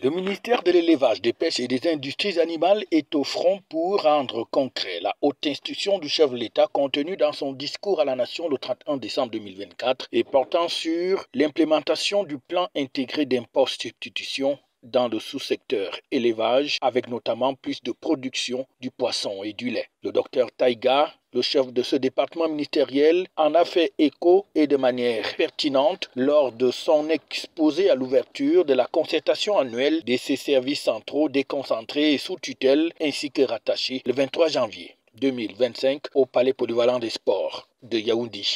Le ministère de l'Élevage, des Pêches et des Industries animales est au front pour rendre concret la haute instruction du chef de l'État contenue dans son discours à la nation le 31 décembre 2024 et portant sur l'implémentation du plan intégré d'import-substitution dans le sous-secteur élevage, avec notamment plus de production du poisson et du lait. Le docteur Taïga, le chef de ce département ministériel, en a fait écho et de manière pertinente lors de son exposé à l'ouverture de la concertation annuelle de ses services centraux déconcentrés et sous tutelle ainsi que rattachés le 23 janvier 2025 au Palais polyvalent des sports de Yaoundé.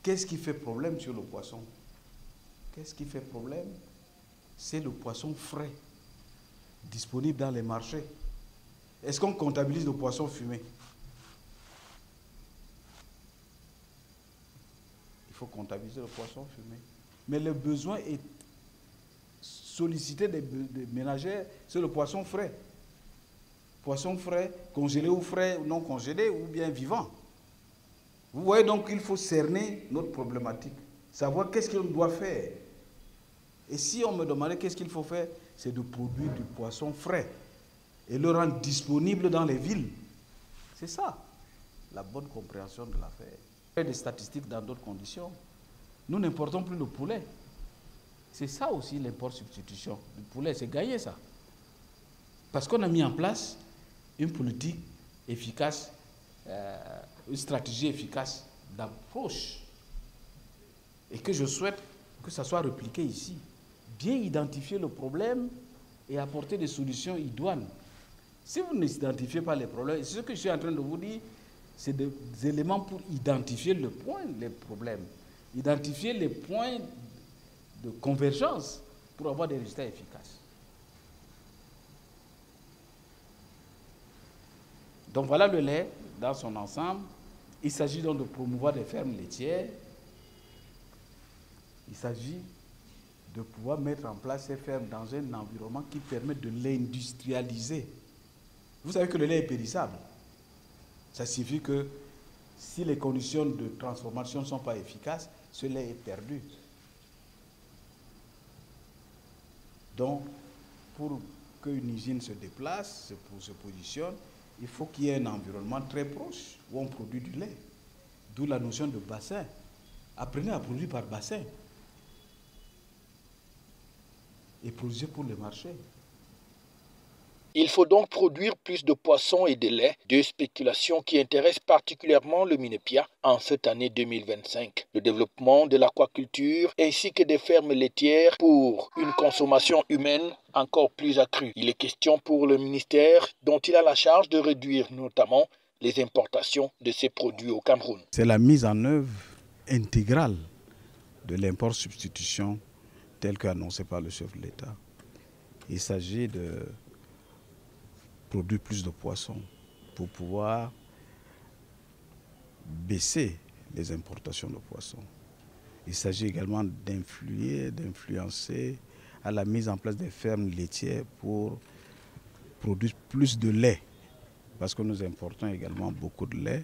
Qu'est-ce qui fait problème sur le poisson? Qu'est-ce qui fait problème? C'est le poisson frais, disponible dans les marchés. Est-ce qu'on comptabilise le poisson fumé? Il faut comptabiliser le poisson fumé. Mais le besoin est sollicité des ménagères, c'est le poisson frais. Poisson frais, congelé ou frais, non congelé ou bien vivant. Vous voyez donc qu'il faut cerner notre problématique, savoir qu'est-ce qu'on doit faire. Et si on me demandait qu'est-ce qu'il faut faire, c'est de produire du poisson frais et le rendre disponible dans les villes. C'est ça, la bonne compréhension de l'affaire. Faire des statistiques dans d'autres conditions. Nous n'importons plus le poulet. C'est ça aussi l'import-substitution. Le poulet, c'est gagné ça. Parce qu'on a mis en place une politique efficace, une stratégie efficace d'approche. Et que je souhaite que ça soit répliqué ici. Bien identifier le problème et apporter des solutions idoines. Si vous n'identifiez pas les problèmes, ce que je suis en train de vous dire, c'est des éléments pour identifier les problèmes, identifier les points de convergence pour avoir des résultats efficaces. Donc voilà le lait dans son ensemble. Il s'agit donc de promouvoir des fermes laitières. Il s'agit de pouvoir mettre en place ces fermes dans un environnement qui permet de l'industrialiser. Vous savez que le lait est périssable. Ça signifie que si les conditions de transformation ne sont pas efficaces, ce lait est perdu. Donc, pour qu'une usine se déplace, se positionne, il faut qu'il y ait un environnement très proche où on produit du lait. D'où la notion de bassin. Apprenez à produire par bassin. Et produire pour le marché. Il faut donc produire plus de poissons et de lait, deux spéculations qui intéressent particulièrement le Minepia en cette année 2025. Le développement de l'aquaculture ainsi que des fermes laitières pour une consommation humaine encore plus accrue. Il est question pour le ministère dont il a la charge de réduire notamment les importations de ces produits au Cameroun. C'est la mise en œuvre intégrale de l'import-substitution tel qu'annoncé par le chef de l'État. Il s'agit de produire plus de poissons pour pouvoir baisser les importations de poissons. Il s'agit également d'influencer à la mise en place des fermes laitières pour produire plus de lait, parce que nous importons également beaucoup de lait,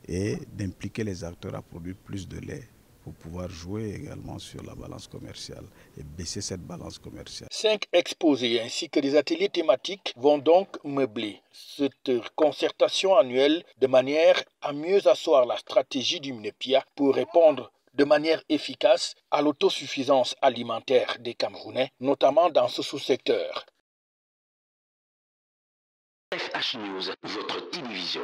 et d'impliquer les acteurs à produire plus de lait, pour pouvoir jouer également sur la balance commerciale et baisser cette balance commerciale. 5 exposés ainsi que des ateliers thématiques vont donc meubler cette concertation annuelle de manière à mieux asseoir la stratégie du Minepia pour répondre de manière efficace à l'autosuffisance alimentaire des Camerounais, notamment dans ce sous-secteur. FH News, votre télévision.